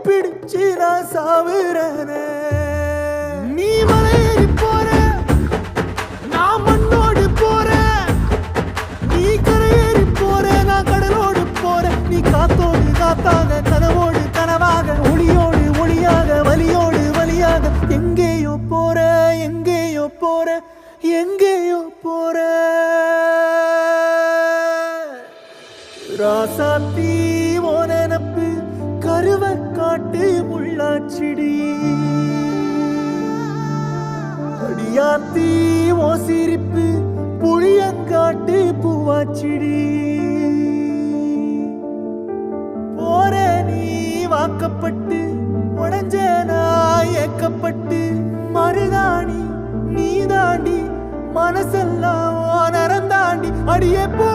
பிடிச்சு நான் சாவுறேனே. நீ மலையேறி போற, நான் மண்ணோடு போறேன். நீ கரையேறி போற, நான் கடலோடு போறேன். நீ காத்தோடு காத்தாக, கனவோடு கனவாக, ஒளியோடு ஒளியாக, வலியோடு வலியாக, எங்கேயோ போற, எங்கேயோ போற, எங்கேயோ போற. ராசாத்தி ஓ நினப்பு கருவக்காட்டு முள்ளாச்சிடி. அடியாத்தி ஓ சிரிப்பு புளியங்காட்டு பூவாச்சிடி. போற நீ வாக்கப்பட்டு, உடஞ்ச நான் ஏக்கப்பட்டு, மருதாணி நீ தாண்டி, மனசெல்லாம் நரந்தாண்டி. அடியே போ